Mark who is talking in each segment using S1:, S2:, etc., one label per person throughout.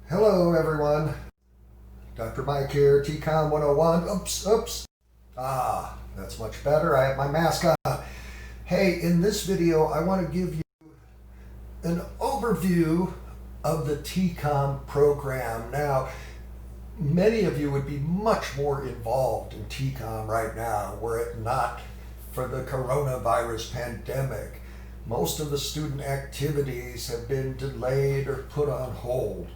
S1: Hello everyone, Dr. Mike here, TCOM 101. Oops. That's much better. I have my mask on. Hey, in this video, I want to give you an overview of the TCOM program. Now, many of you would be much more involved in TCOM right now were it not for the coronavirus pandemic. Most of the student activities have been delayed or put on hold.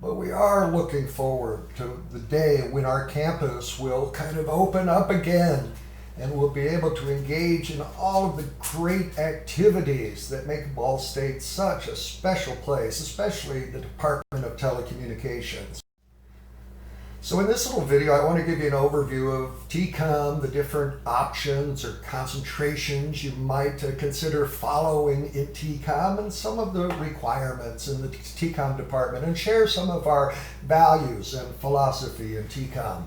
S1: But we are looking forward to the day when our campus will kind of open up again and we'll be able to engage in all of the great activities that make Ball State such a special place, especially the Department of Telecommunications. So in this little video, I want to give you an overview of TCOM, the different options or concentrations you might consider following in TCOM, and some of the requirements in the TCOM department, and share some of our values and philosophy in TCOM.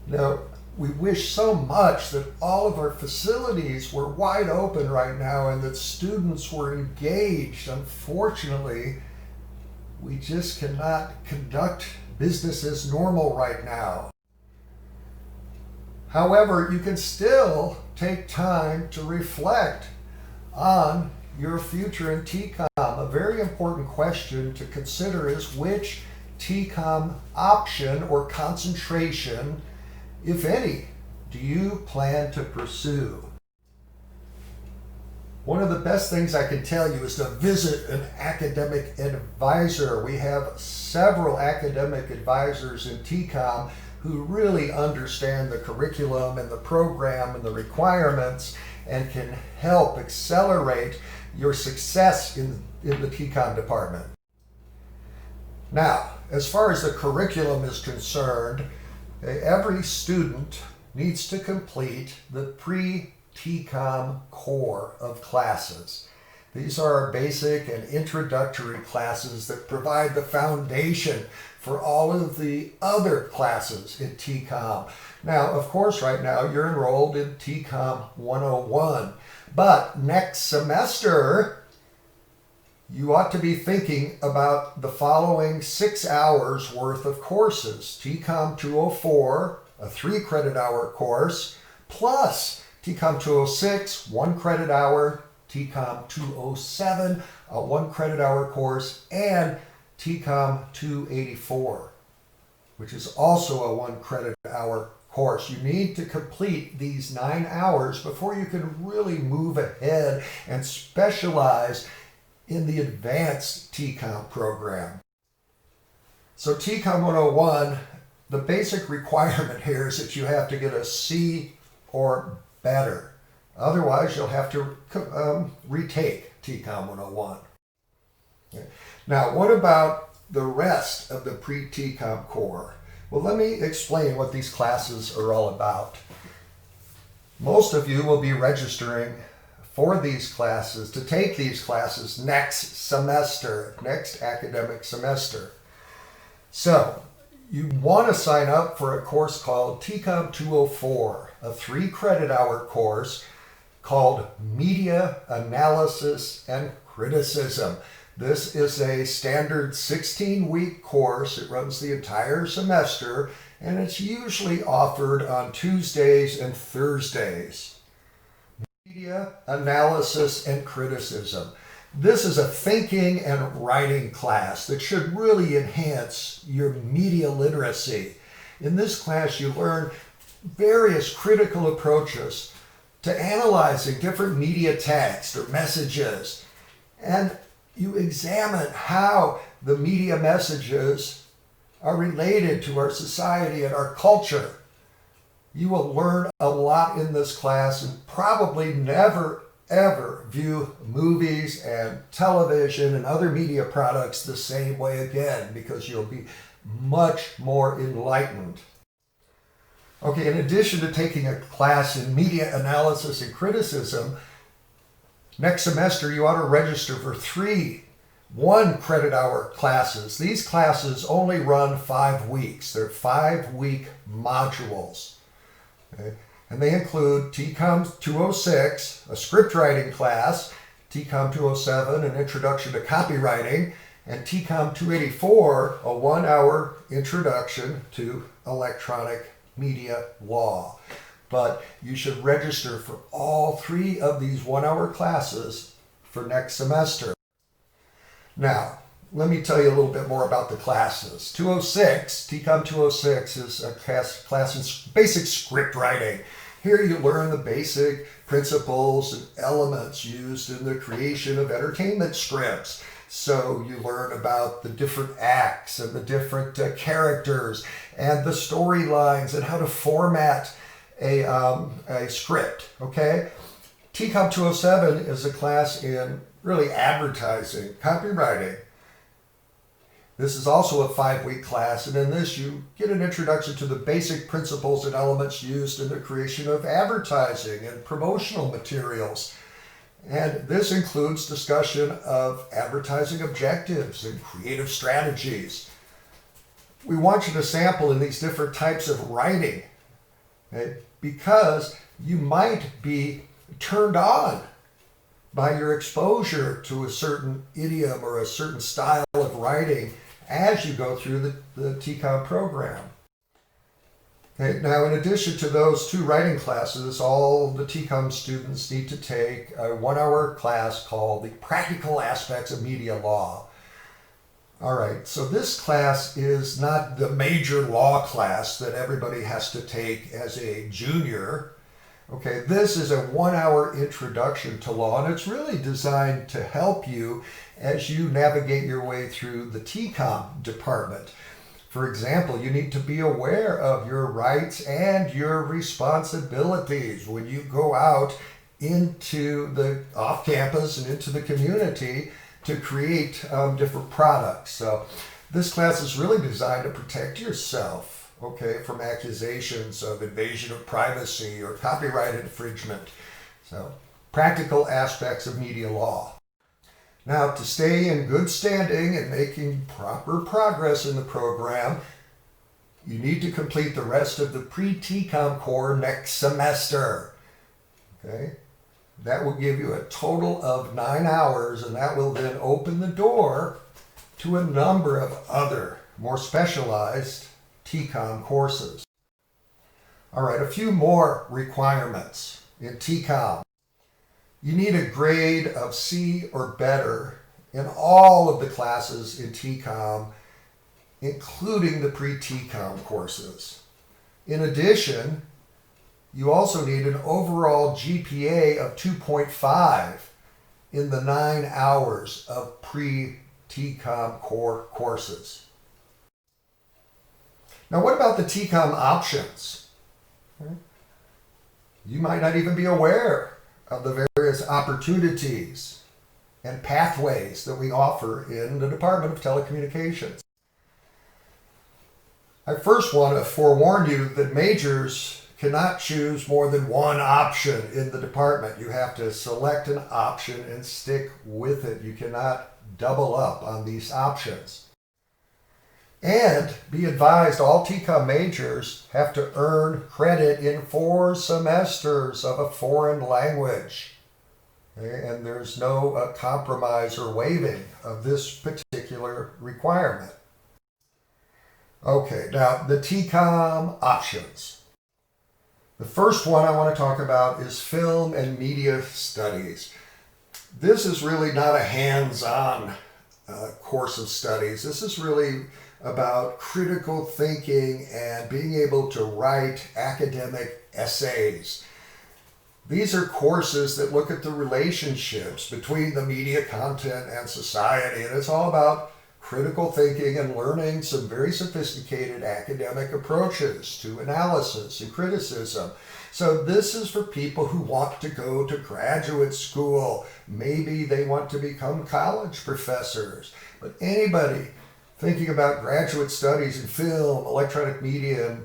S1: Now, we wish so much that all of our facilities were wide open right now and that students were engaged. Unfortunately, we just cannot conduct business as normal right now. However, you can still take time to reflect on your future in TCOM. A very important question to consider is which TCOM option or concentration, if any, do you plan to pursue? One of the best things I can tell you is to visit an academic advisor. We have several academic advisors in TCOM who really understand the curriculum and the program and the requirements and can help accelerate your success in the TCOM department. Now, as far as the curriculum is concerned, every student needs to complete the pre-TCOM core of classes. These are our basic and introductory classes that provide the foundation for all of the other classes in TCOM. Now, of course, right now you're enrolled in TCOM 101, but next semester you ought to be thinking about the following 6 hours worth of courses. TCOM 204, a 3-credit hour course, plus TCOM 206, 1 credit hour, TCOM 207, a 1 credit hour course, and TCOM 284, which is also a 1 credit hour course. You need to complete these 9 hours before you can really move ahead and specialize in the advanced TCOM program. So TCOM 101, the basic requirement here is that you have to get a C or better. Otherwise, you'll have to retake TCOM 101. Okay. Now, what about the rest of the pre-TCOM core? Well, let me explain what these classes are all about. Most of you will be registering for these classes, to take these classes next semester, next academic semester. So, you want to sign up for a course called TCOM 204, a 3-credit hour course called Media Analysis and Criticism. This is a standard 16-week course. It runs the entire semester, and it's usually offered on Tuesdays and Thursdays. Media Analysis and Criticism. This is a thinking and writing class that should really enhance your media literacy. In this class, you learn various critical approaches to analyzing different media text or messages, and you examine how the media messages are related to our society and our culture. You will learn a lot in this class and probably never ever view movies and television and other media products the same way again, because you'll be much more enlightened. Okay, in addition to taking a class in media analysis and criticism, next semester you ought to register for 3 1-credit hour classes. These classes only run 5 weeks. They're 5-week modules. Okay? And they include TCOM 206, a script writing class, TCOM 207, an introduction to copywriting, and TCOM 284, a 1-hour introduction to electronic media law. But you should register for all 3 of these 1-hour classes for next semester. Now, let me tell you a little bit more about the classes. TCOM 206 is a class in basic script writing. Here you learn the basic principles and elements used in the creation of entertainment scripts. So you learn about the different acts and the different characters and the storylines and how to format a script, okay? TCOM 207 is a class in really advertising, copywriting. This is also a 5-week class, and in this you get an introduction to the basic principles and elements used in the creation of advertising and promotional materials. And this includes discussion of advertising objectives and creative strategies. We want you to sample in these different types of writing, okay, because you might be turned on by your exposure to a certain idiom or a certain style of writing as you go through the TCOM program. Okay, now, in addition to those 2 writing classes, all the TCOM students need to take a 1-hour class called the Practical Aspects of Media Law. All right, so this class is not the major law class that everybody has to take as a junior. Okay, this is a 1-hour introduction to law, and it's really designed to help you as you navigate your way through the TCOM department. For example, you need to be aware of your rights and your responsibilities when you go out into the off-campus and into the community to create different products. So this class is really designed to protect yourself, okay, from accusations of invasion of privacy or copyright infringement. So, practical aspects of media law. Now, to stay in good standing and making proper progress in the program, you need to complete the rest of the pre-TCOM core next semester. Okay? That will give you a total of 9 hours, and that will then open the door to a number of other, more specialized TCOM courses. All right, a few more requirements in TCOM. You need a grade of C or better in all of the classes in TCOM, including the pre-TCOM courses. In addition, you also need an overall GPA of 2.5 in the 9 hours of pre-TCOM core courses. Now, what about the TCOM options? You might not even be aware of the various opportunities and pathways that we offer in the Department of Telecommunications. I first want to forewarn you that majors cannot choose more than one option in the department. You have to select an option and stick with it. You cannot double up on these options. And be advised, all TCOM majors have to earn credit in 4 semesters of a foreign language. Okay? And there's no compromise or waiving of this particular requirement. Okay, now the TCOM options. The first one I want to talk about is Film and Media Studies. This is really not a hands-on course of studies. This is really about critical thinking and being able to write academic essays. These are courses that look at the relationships between the media content and society, and it's all about critical thinking and learning some very sophisticated academic approaches to analysis and criticism. So this is for people who want to go to graduate school. Maybe they want to become college professors, but anybody thinking about graduate studies in film, electronic media,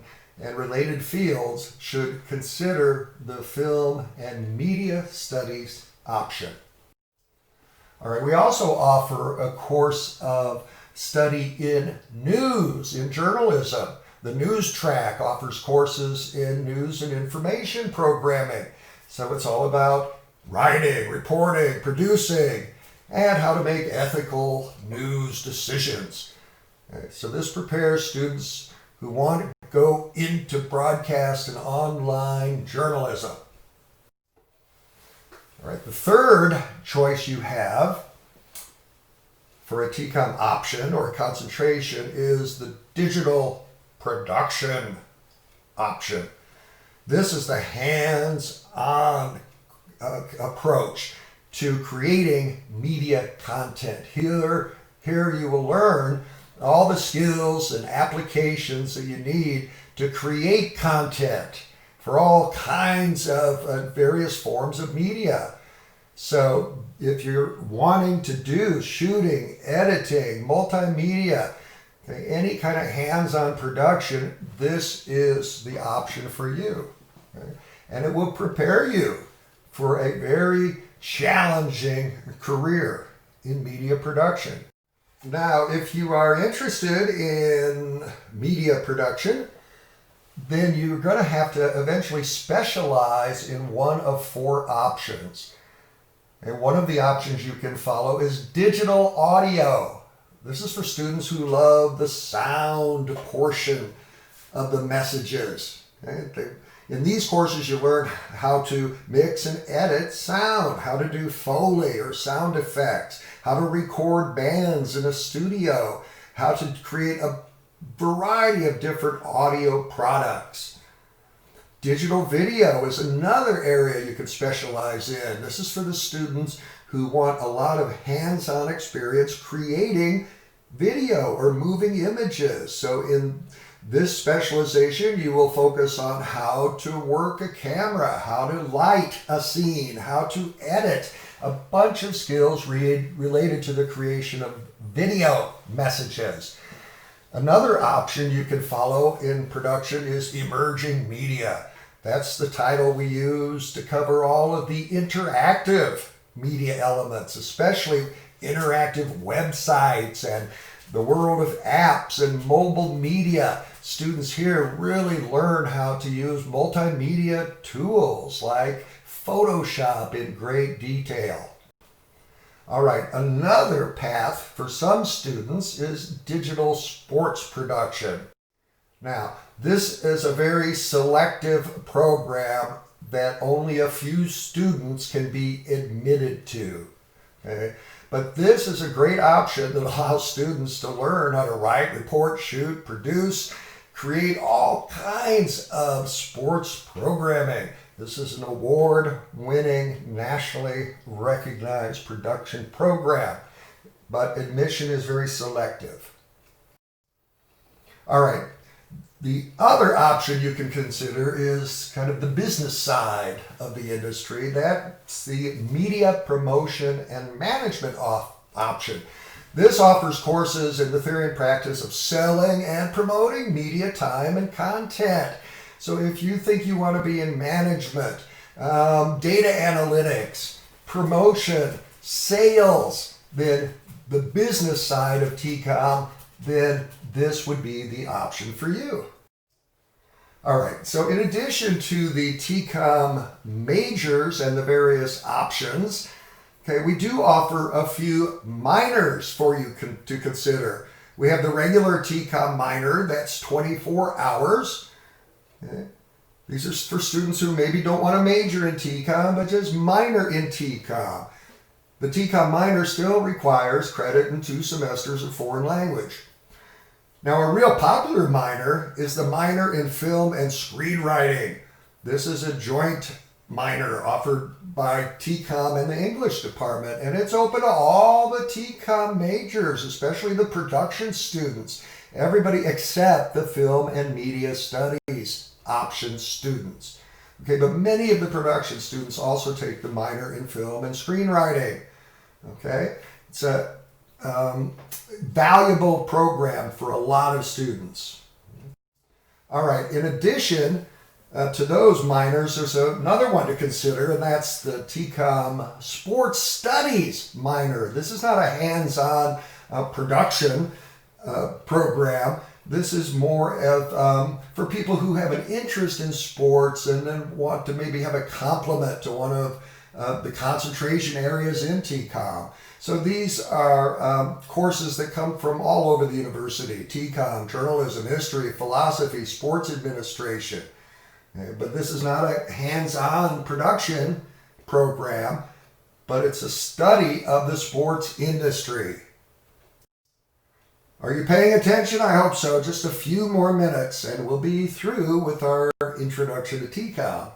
S1: and related fields should consider the Film and Media Studies option. All right, we also offer a course of study in news, in journalism. The news track offers courses in news and information programming. So it's all about writing, reporting, producing, and how to make ethical news decisions. Okay, so this prepares students who want to go into broadcast and online journalism. All right, the third choice you have for a TCOM option or concentration is the digital production option. This is the hands-on approach to creating media content. Here you will learn all the skills and applications that you need to create content for all kinds of various forms of media. So if you're wanting to do shooting, editing, multimedia, okay, any kind of hands-on production, this is the option for you. Okay? And it will prepare you for a very challenging career in media production. Now, if you are interested in media production, then you're going to have to eventually specialize in one of 4 options. And one of the options you can follow is digital audio. This is for students who love the sound portion of the messages. Okay? In these courses, you learn how to mix and edit sound, how to do Foley or sound effects, how to record bands in a studio, how to create a variety of different audio products. Digital video is another area you can specialize in. This is for the students who want a lot of hands-on experience creating video or moving images. So in this specialization, you will focus on how to work a camera, how to light a scene, how to edit, a bunch of skills related to the creation of video messages. Another option you can follow in production is emerging media. That's the title we use to cover all of the interactive media elements, especially interactive websites and the world of apps and mobile media. Students here really learn how to use multimedia tools like Photoshop in great detail. All right, another path for some students is digital sports production. Now, this is a very selective program that only a few students can be admitted to. Okay? But this is a great option that allows students to learn how to write, report, shoot, produce, create all kinds of sports programming. This is an award-winning, nationally recognized production program, but admission is very selective. All right. The other option you can consider is kind of the business side of the industry. That's the media promotion and management option. This offers courses in the theory and practice of selling and promoting media time and content. So if you think you want to be in management, data analytics, promotion, sales, then the business side of TCOM, then this would be the option for you. All right, so in addition to the TCOM majors and the various options, okay, we do offer a few minors for you to consider. We have the regular TCOM minor, that's 24 hours. Okay. These are for students who maybe don't want to major in TCOM, but just minor in TCOM. The TCOM minor still requires credit in 2 semesters of foreign language. Now, a real popular minor is the minor in film and screenwriting. This is a joint minor offered by TCOM and the English department, and it's open to all the TCOM majors, especially the production students. Everybody except the film and media studies option students. Okay, but many of the production students also take the minor in film and screenwriting. Okay, it's a valuable program for a lot of students. All right, in addition to those minors, there's another one to consider, and that's the TCOM Sports Studies minor. This is not a hands-on production program. This is more of for people who have an interest in sports and then want to maybe have a complement to one of the concentration areas in TCOM. So these are courses that come from all over the university: TCOM, journalism, history, philosophy, sports administration. But this is not a hands-on production program, but it's a study of the sports industry. Are you paying attention? I hope so. Just a few more minutes and we'll be through with our introduction to TCOM.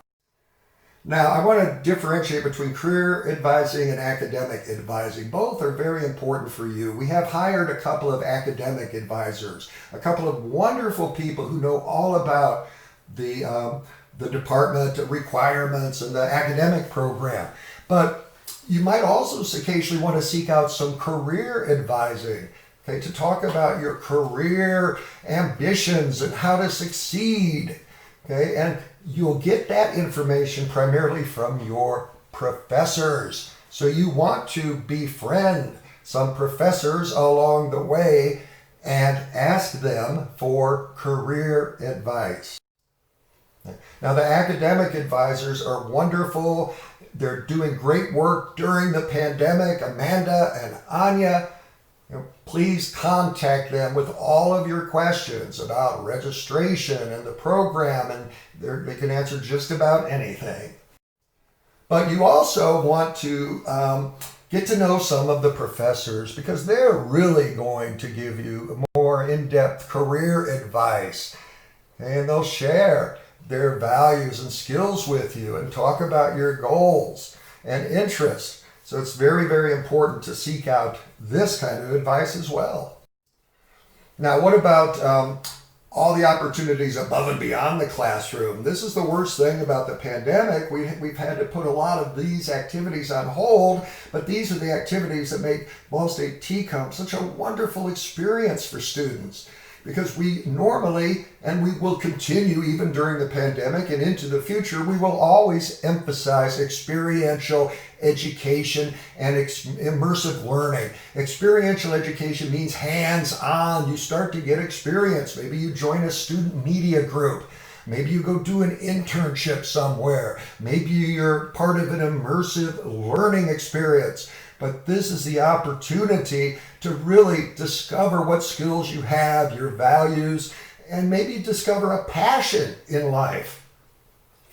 S1: Now, I want to differentiate between career advising and academic advising. Both are very important for you. We have hired a couple of academic advisors, a couple of wonderful people who know all about the department requirements and the academic program. But you might also occasionally want to seek out some career advising, okay, to talk about your career ambitions and how to succeed. Okay, and you'll get that information primarily from your professors. So you want to befriend some professors along the way and ask them for career advice. Now, the academic advisors are wonderful. They're doing great work during the pandemic. Amanda and Anya, please contact them with all of your questions about registration and the program, and they can answer just about anything. But you also want to get to know some of the professors, because they're really going to give you more in-depth career advice, and they'll share their values and skills with you and talk about your goals and interests. So it's very, very important to seek out this kind of advice as well. Now, what about all the opportunities above and beyond the classroom? This is the worst thing about the pandemic. We've had to put a lot of these activities on hold, but these are the activities that make Ball State TCOM such a wonderful experience for students. Because we normally, and we will continue even during the pandemic and into the future, we will always emphasize experiential education and immersive learning. Experiential education means hands-on. You start to get experience. Maybe you join a student media group. Maybe you go do an internship somewhere. Maybe you're part of an immersive learning experience. But this is the opportunity to really discover what skills you have, your values, and maybe discover a passion in life.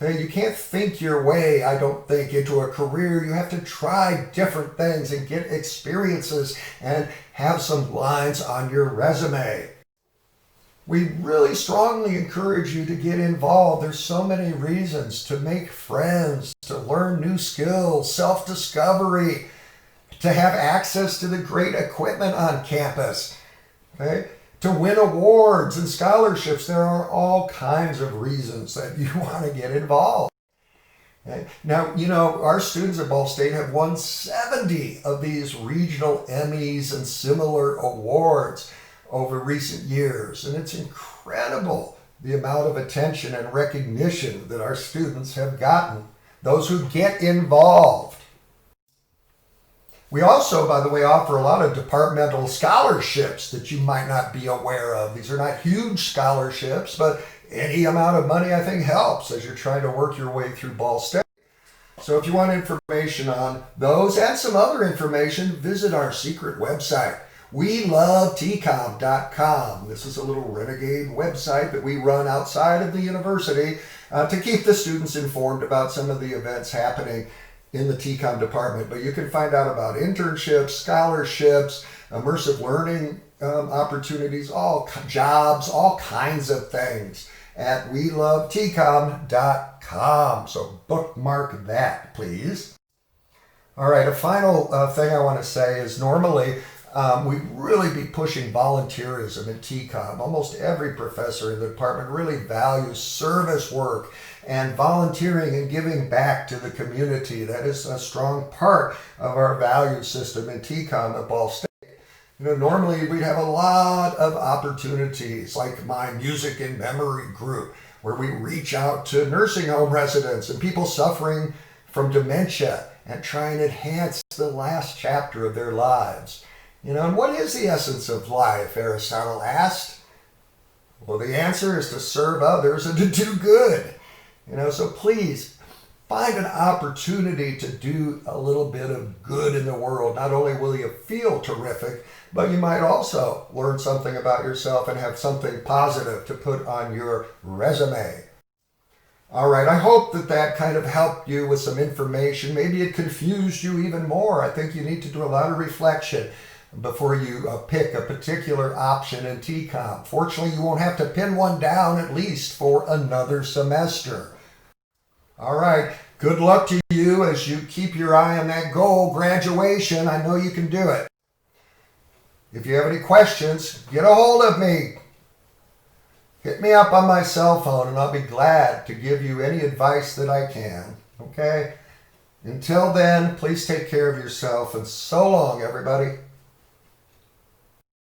S1: Okay, you can't think your way, I don't think, into a career. You have to try different things and get experiences and have some lines on your resume. We really strongly encourage you to get involved. There's so many reasons to make friends, to learn new skills, self-discovery, to have access to the great equipment on campus, okay? To win awards and scholarships. There are all kinds of reasons that you want to get involved. Okay? Now, our students at Ball State have won 70 of these regional Emmys and similar awards over recent years, and it's incredible the amount of attention and recognition that our students have gotten, those who get involved. We also, by the way, offer a lot of departmental scholarships that you might not be aware of. These are not huge scholarships, but any amount of money, I think, helps as you're trying to work your way through Ball State. So if you want information on those and some other information, visit our secret website, WeLoveTCOM.com. This is a little renegade website that we run outside of the university to keep the students informed about some of the events happening in the TCOM department. But you can find out about internships, scholarships, immersive learning opportunities, all jobs, all kinds of things at WeLoveTCOM.com. So bookmark that, please. All right, a final thing I want to say is normally we really be pushing volunteerism in TCOM. Almost every professor in the department really values service work and volunteering and giving back to the community. That is a strong part of our value system in TCOM at Ball State. Normally we'd have a lot of opportunities like my music and memory group, where we reach out to nursing home residents and people suffering from dementia and try and enhance the last chapter of their lives. And what is the essence of life, Aristotle asked? Well, the answer is to serve others and to do good. So please find an opportunity to do a little bit of good in the world. Not only will you feel terrific, but you might also learn something about yourself and have something positive to put on your resume. All right, I hope that kind of helped you with some information. Maybe it confused you even more. I think you need to do a lot of reflection before you pick a particular option in TCOM. Fortunately, you won't have to pin one down at least for another semester. All right, good luck to you as you keep your eye on that goal, graduation. I know you can do it. If you have any questions, get a hold of me. Hit me up on my cell phone and I'll be glad to give you any advice that I can. Okay? Until then, please take care of yourself and so long, everybody.